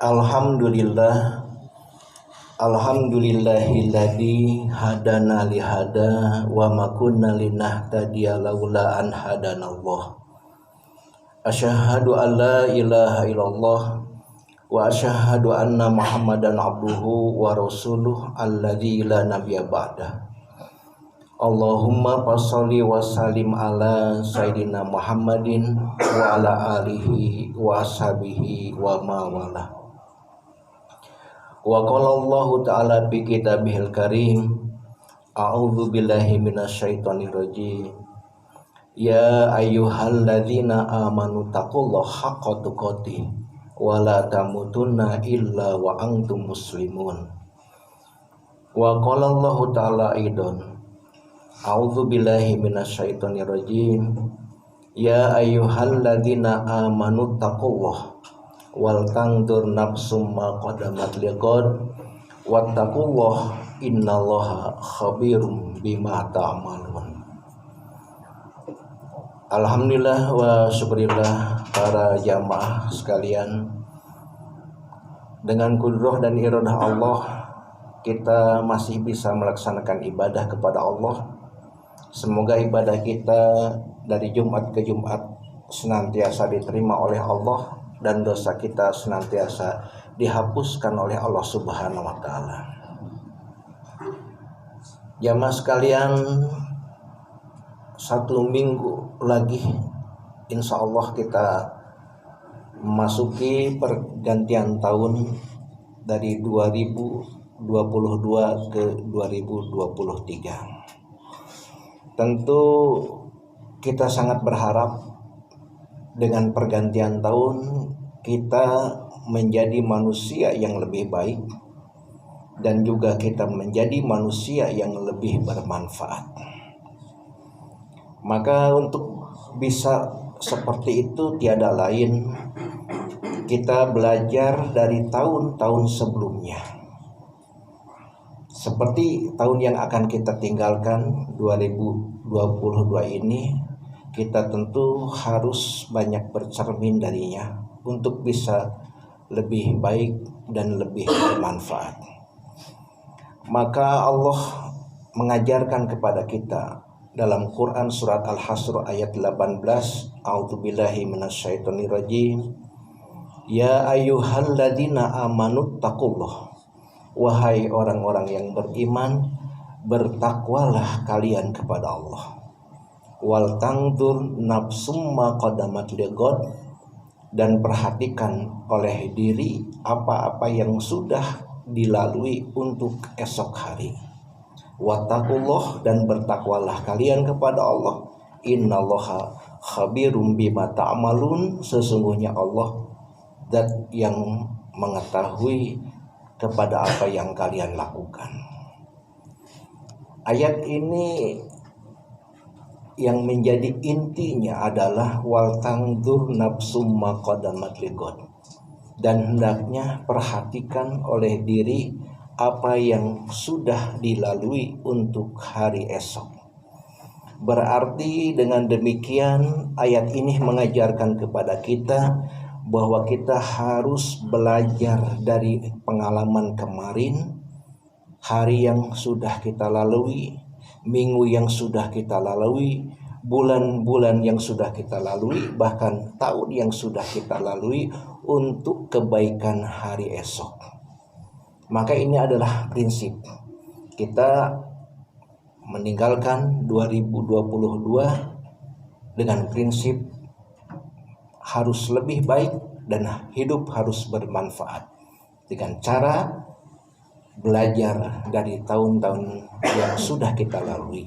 Alhamdulillah, alhamdulillahilladzi hadana lihada wa ma kunna linahtadiya laula an hadanallah. Asyhadu an la ilaha illallah wa asyhadu anna Muhammadan abduhu wa rasuluh alladzi la nabiyya ba'dah. Allahumma fasholli wa sallim ala sayyidina Muhammadin wa ala alihi wa ashabihi wa mawalah. Wa qala Allah ta'ala fi kitabihil karim, a'udzu billahi minasyaitonir rajim. Ya ayyuhalladzina amanu taqullaha haqqa tuqatih wa la tamutunna illa wa antum muslimun. Wa qala Allah ta'ala aidan, a'udzu billahi minasyaitonir rajim. Ya ayyuhalladzina amanu taqullaha wal tanzur nafsum ma qaddamat lighad wattaqullaha innallaha khabirum bima ta'malun. Alhamdulillah wa syukurillah para jamaah sekalian, dengan kudrah dan iradah Allah kita masih bisa melaksanakan ibadah kepada Allah. Semoga ibadah kita dari Jumat ke Jumat senantiasa diterima oleh Allah dan dosa kita senantiasa dihapuskan oleh Allah Subhanahu wa taala. Jamaah sekalian, satu minggu lagi insya Allah kita memasuki pergantian tahun dari 2022 ke 2023. Tentu kita sangat berharap dengan pergantian tahun kita menjadi manusia yang lebih baik dan juga kita menjadi manusia yang lebih bermanfaat. Maka untuk bisa seperti itu tiada lain kita belajar dari tahun-tahun sebelumnya. Seperti tahun yang akan kita tinggalkan 2022 ini, kita tentu harus banyak bercermin darinya untuk bisa lebih baik dan lebih bermanfaat. Maka Allah mengajarkan kepada kita dalam Quran surat Al-Hasr ayat 18, a'udzubillahi minasyaitonir rajim. Ya ayyuhalladzina amanu taqullah, wahai orang-orang yang beriman, bertakwalah kalian kepada Allah. Wal tangdur nafsum ma qaddamat lighad, dan perhatikan oleh diri apa-apa yang sudah dilalui untuk esok hari. Wattaqullah, dan bertakwalah kalian kepada Allah. Innallaha khabirum bima ta'malun, sesungguhnya Allah zat yang mengetahui kepada apa yang kalian lakukan. Ayat ini yang menjadi intinya adalah wal tangdur nafsum ma qaddamat lighad, dan hendaknya perhatikan oleh diri apa yang sudah dilalui untuk hari esok. Berarti dengan demikian ayat ini mengajarkan kepada kita bahwa kita harus belajar dari pengalaman kemarin, hari yang sudah kita lalui, minggu yang sudah kita lalui, bulan-bulan yang sudah kita lalui, bahkan tahun yang sudah kita lalui untuk kebaikan hari esok. Maka ini adalah prinsip kita meninggalkan 2022 dengan prinsip harus lebih baik dan hidup harus bermanfaat dengan cara belajar dari tahun-tahun yang sudah kita lalui.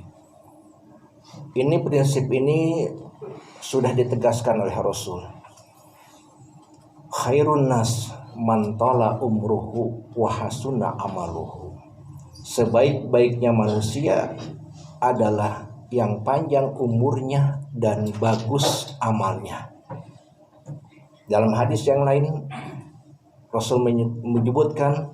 Ini prinsip ini sudah ditegaskan oleh Rasul. Khairun nas man tala umruhu wa hasuna amaluhu. Sebaik-baiknya manusia adalah yang panjang umurnya dan bagus amalnya. Dalam hadis yang lain Rasul menyebutkan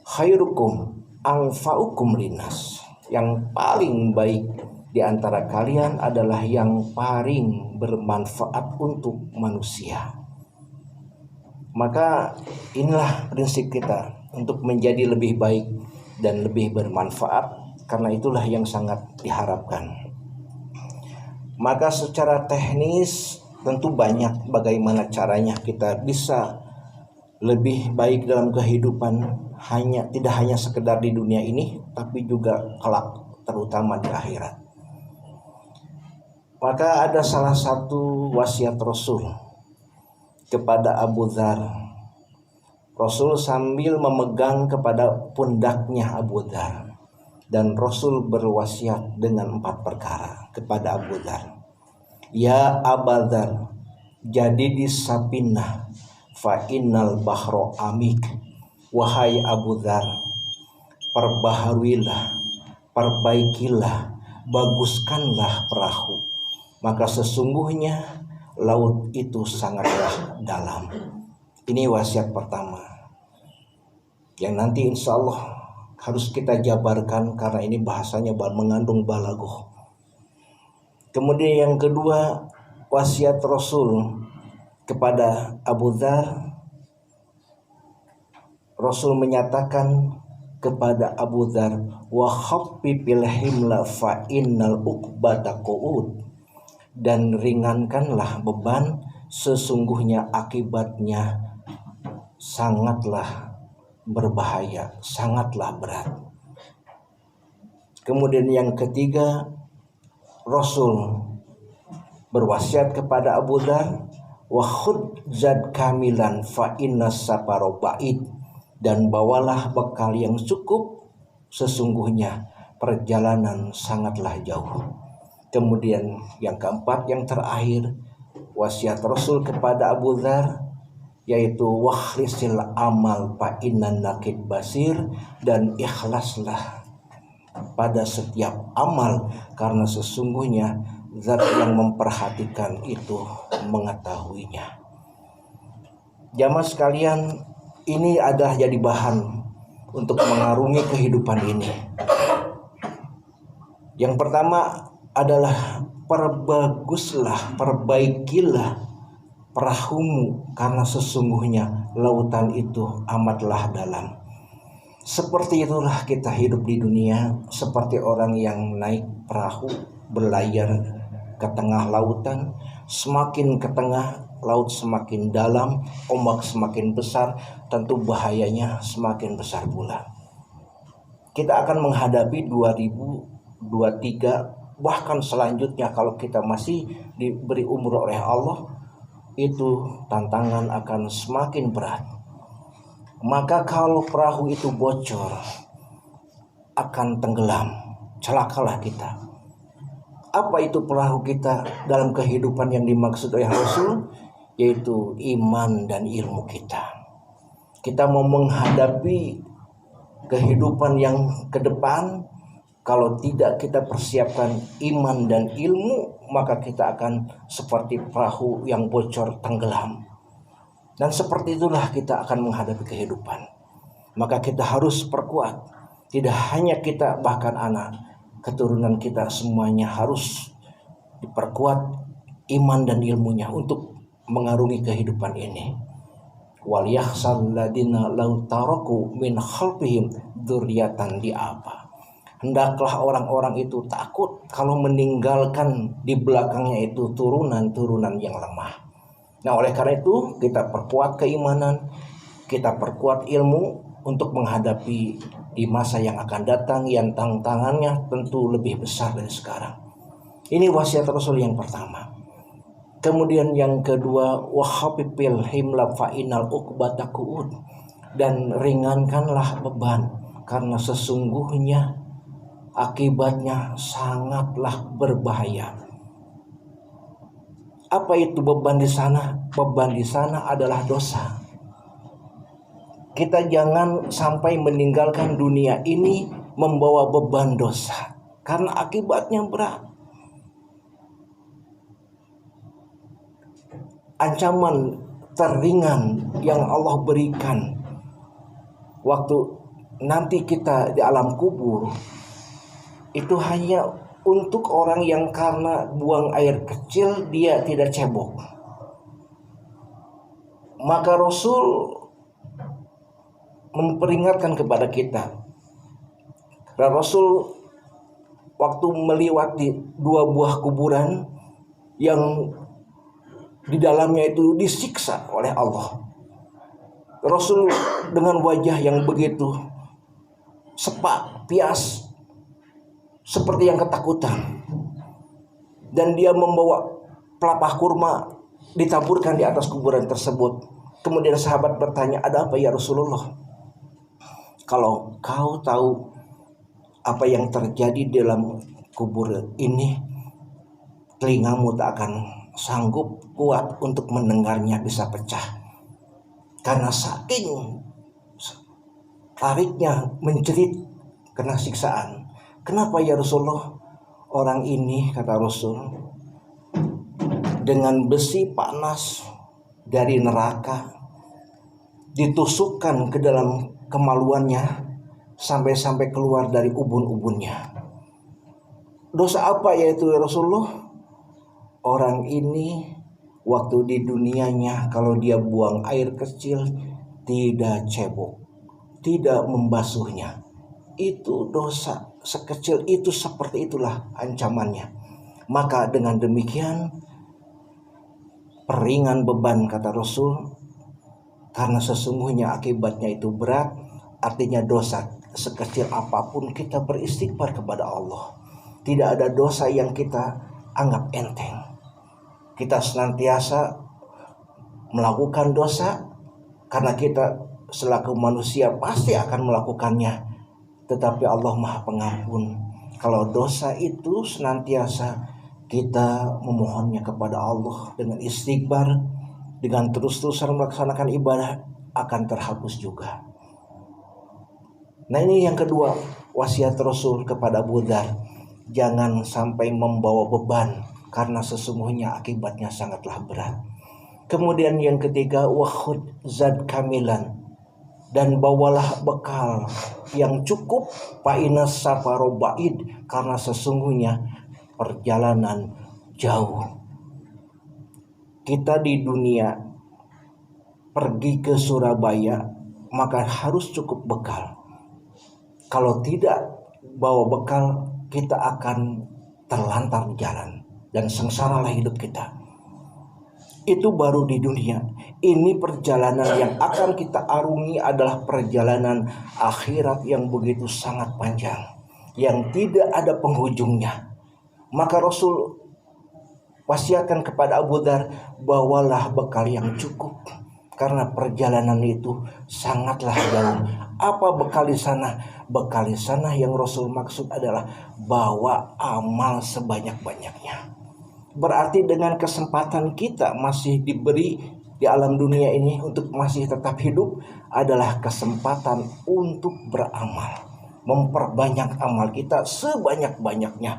khairukum anfa'ukum linnas, yang paling baik di antara kalian adalah yang paling bermanfaat untuk manusia. Maka inilah prinsip kita untuk menjadi lebih baik dan lebih bermanfaat, karena itulah yang sangat diharapkan. Maka secara teknis tentu banyak bagaimana caranya kita bisa lebih baik dalam kehidupan, tidak hanya sekedar di dunia ini, tapi juga kelak, terutama di akhirat. Maka ada salah satu wasiat Rasul kepada Abu Dzar. Rasul sambil memegang kepada pundaknya Abu Dzar, dan Rasul berwasiat dengan 4 perkara kepada Abu Dzar. Ya Abu Dzar, jadi di Sapinah fa innal bahro amik. Wahai Abu Dzar, perbaharuilah, perbaikilah, baguskanlah perahu, maka sesungguhnya laut itu sangatlah dalam. Ini wasiat pertama yang nanti insya Allah harus kita jabarkan, karena ini bahasanya mengandung balaghah. Kemudian yang kedua, wasiat Rasul kepada Abu Dzar. Rasul menyatakan kepada Abu Dzar, wa khaffifil himla fa innal uqbata qu'ud, dan ringankanlah beban, sesungguhnya akibatnya sangatlah berbahaya, sangatlah berat. Kemudian yang ketiga, Rasul berwasiat kepada Abu Dzar, wa khudh zad kamilan fa innas safara ba'id, dan bawalah bekal yang cukup, sesungguhnya perjalanan sangatlah jauh. Kemudian yang keempat, yang terakhir, wasiat Rasul kepada Abu Dzar, yaitu wakhlisil amal fa innan nakid basir, dan ikhlaslah pada setiap amal, karena sesungguhnya zat yang memperhatikan itu mengetahuinya. Jamaah sekalian, ini adalah jadi bahan untuk mengarungi kehidupan ini. Yang pertama adalah perbaikilah perahumu, karena sesungguhnya lautan itu amatlah dalam. Seperti itulah kita hidup di dunia, seperti orang yang naik perahu berlayar ke tengah lautan. Semakin ke tengah, laut semakin dalam, ombak semakin besar, tentu bahayanya semakin besar pula. Kita akan menghadapi 2023, bahkan selanjutnya kalau kita masih diberi umur oleh Allah, itu tantangan akan semakin berat. Maka kalau perahu itu bocor, akan tenggelam, celakalah kita. Apa itu perahu kita dalam kehidupan yang dimaksud oleh Rasul? Yaitu iman dan ilmu kita. Kita mau menghadapi kehidupan yang ke depan, kalau tidak kita persiapkan iman dan ilmu, maka kita akan seperti perahu yang bocor, tenggelam. Dan seperti itulah kita akan menghadapi kehidupan. Maka kita harus perkuat. Tidak hanya kita, bahkan anak keturunan kita semuanya harus diperkuat iman dan ilmunya untuk mengarungi kehidupan ini. Wal yakhsal ladina law taraku min khalfihim dzurriatan di'afa. Hendaklah orang-orang itu takut kalau meninggalkan di belakangnya itu turunan-turunan yang lemah. Nah, oleh karena itu kita perkuat keimanan, kita perkuat ilmu untuk menghadapi di masa yang akan datang, yang tantangannya tentu lebih besar dari sekarang. Ini wasiat Rasul yang pertama. Kemudian yang kedua, wahafifil himla fa'inal uqbata qu'ud, dan ringankanlah beban, karena sesungguhnya akibatnya sangatlah berbahaya. Apa itu beban di sana? Beban di sana adalah dosa. Kita jangan sampai meninggalkan dunia ini membawa beban dosa, karena akibatnya berat. Ancaman teringan yang Allah berikan waktu nanti kita di alam kubur itu hanya untuk orang yang karena buang air kecil dia tidak cebok. Maka Rasul memperingatkan kepada kita. Dan Rasul waktu melewati 2 buah kuburan yang di dalamnya itu disiksa oleh Allah, Rasul dengan wajah yang begitu sepak, pias, seperti yang ketakutan. Dan dia membawa pelepah kurma ditaburkan di atas kuburan tersebut. Kemudian sahabat bertanya, ada apa ya Rasulullah? Kalau kau tahu apa yang terjadi dalam kubur ini, telingamu tak akan sanggup kuat untuk mendengarnya, bisa pecah. Karena saking tariknya menjerit kena siksaan. Kenapa ya Rasulullah? Orang ini, kata Rasul, dengan besi panas dari neraka ditusukkan ke dalam kemaluannya sampai keluar dari ubun-ubunnya. Dosa apa yaitu ya Rasulullah? Orang ini waktu di dunianya kalau dia buang air kecil tidak cebok, tidak membasuhnya. Itu dosa sekecil itu, seperti itulah ancamannya. Maka dengan demikian peringan beban, kata Rasul, karena sesungguhnya akibatnya itu berat. Artinya dosa sekecil apapun kita beristighfar kepada Allah. Tidak ada dosa yang kita anggap enteng. Kita senantiasa melakukan dosa karena kita selaku manusia pasti akan melakukannya. Tetapi Allah Maha Pengampun. Kalau dosa itu senantiasa kita memohonnya kepada Allah dengan istighfar, dengan terus-terusan melaksanakan ibadah, akan terhapus juga. Nah, ini yang kedua, wasiat Rasul kepada Abu Dzar. Jangan sampai membawa beban, karena sesungguhnya akibatnya sangatlah berat. Kemudian yang ketiga, wakhud zad kamilan, dan bawalah bekal yang cukup, fa'inas safaru ba'id, karena sesungguhnya perjalanan jauh. Kita di dunia pergi ke Surabaya, maka harus cukup bekal. Kalau tidak bawa bekal, kita akan terlantar di jalan dan sengsaralah hidup kita. Itu baru di dunia. Ini perjalanan yang akan kita arungi adalah perjalanan akhirat yang begitu sangat panjang, yang tidak ada penghujungnya. Maka Rasul wasiatkan kepada Abu Dzar, bawalah bekal yang cukup, karena perjalanan itu sangatlah jauh. Apa bekal di sana? Bekal di sana yang Rasul maksud adalah bawa amal sebanyak-banyaknya. Berarti dengan kesempatan kita masih diberi di alam dunia ini untuk masih tetap hidup, adalah kesempatan untuk beramal, memperbanyak amal kita sebanyak-banyaknya.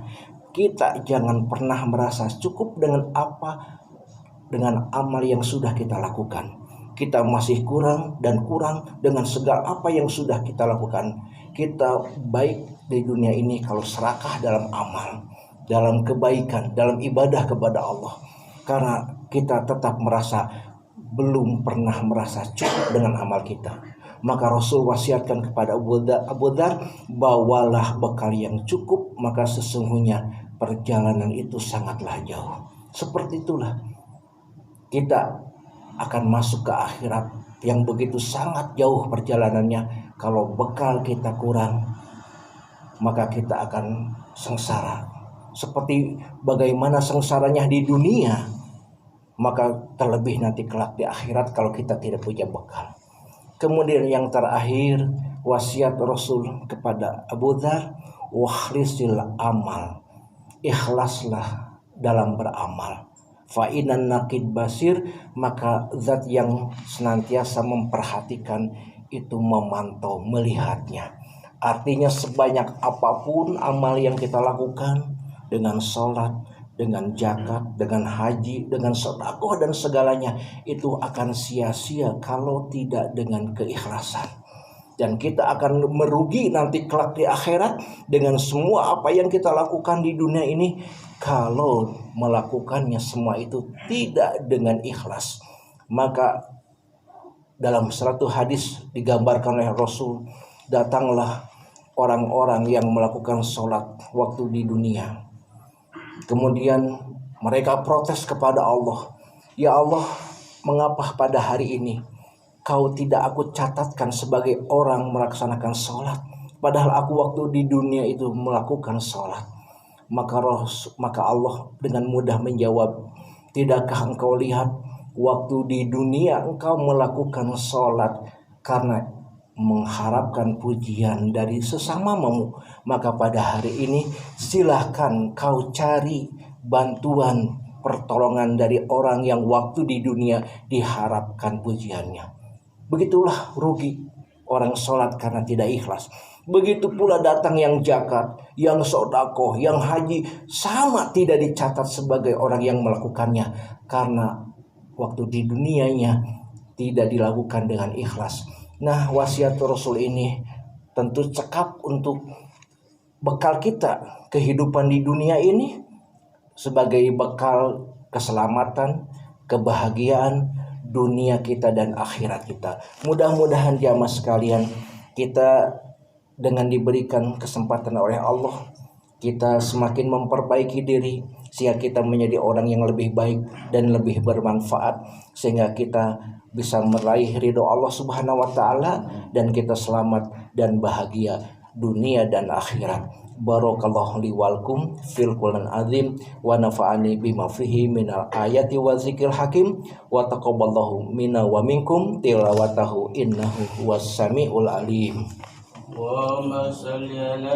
Kita jangan pernah merasa cukup dengan amal yang sudah kita lakukan. Kita masih kurang dan kurang dengan segala apa yang sudah kita lakukan. Kita baik di dunia ini kalau serakah dalam amal, dalam kebaikan, dalam ibadah kepada Allah. Karena kita tetap merasa belum pernah merasa cukup dengan amal kita. Maka Rasul wasiatkan kepada Abu Dzar, bawalah bekal yang cukup, maka sesungguhnya perjalanan itu sangatlah jauh. Seperti itulah kita akan masuk ke akhirat yang begitu sangat jauh perjalanannya. Kalau bekal kita kurang, maka kita akan sengsara. Seperti bagaimana sengsaranya di dunia, maka terlebih nanti kelak di akhirat kalau kita tidak punya bekal. Kemudian yang terakhir, wasiat Rasul kepada Abu Dzar, wakhlisil amal, ikhlaslah dalam beramal. Fa'inan nakid basir, maka zat yang senantiasa memperhatikan itu memantau, melihatnya. Artinya sebanyak apapun amal yang kita lakukan, dengan sholat, dengan zakat, dengan haji, dengan sedekah dan segalanya, itu akan sia-sia kalau tidak dengan keikhlasan. Dan kita akan merugi nanti kelak di akhirat dengan semua apa yang kita lakukan di dunia ini, kalau melakukannya semua itu tidak dengan ikhlas. Maka dalam suatu hadis digambarkan oleh Rasul, datanglah orang-orang yang melakukan sholat waktu di dunia. Kemudian mereka protes kepada Allah, "Ya Allah, mengapa pada hari ini Kau tidak aku catatkan sebagai orang melaksanakan sholat, padahal aku waktu di dunia itu melakukan sholat?" Maka Allah dengan mudah menjawab, "Tidakkah engkau lihat waktu di dunia engkau melakukan sholat karena mengharapkan pujian dari sesamamu, maka pada hari ini silahkan kau cari bantuan pertolongan dari orang yang waktu di dunia diharapkan pujiannya." Begitulah rugi orang sholat karena tidak ikhlas. Begitu pula datang yang zakat, yang sedekah, yang haji, sama tidak dicatat sebagai orang yang melakukannya karena waktu di dunianya tidak dilakukan dengan ikhlas. Nah, wasiat Rasul ini tentu cekap untuk bekal kita kehidupan di dunia ini sebagai bekal keselamatan, kebahagiaan dunia kita dan akhirat kita. Mudah-mudahan jamaah sekalian, kita dengan diberikan kesempatan oleh Allah, kita semakin memperbaiki diri sehingga kita menjadi orang yang lebih baik dan lebih bermanfaat, sehingga kita bisa meraih ridho Allah Subhanahu wa taala dan kita selamat dan bahagia dunia dan akhirat. Barakallahu li walkum fil Qur'an azim wa nafa'ani bima fihi minal ayati wa zikril hakim wa taqabbalallahu minna wa minkum tilawatahu innahu huwas samiul alim. Wa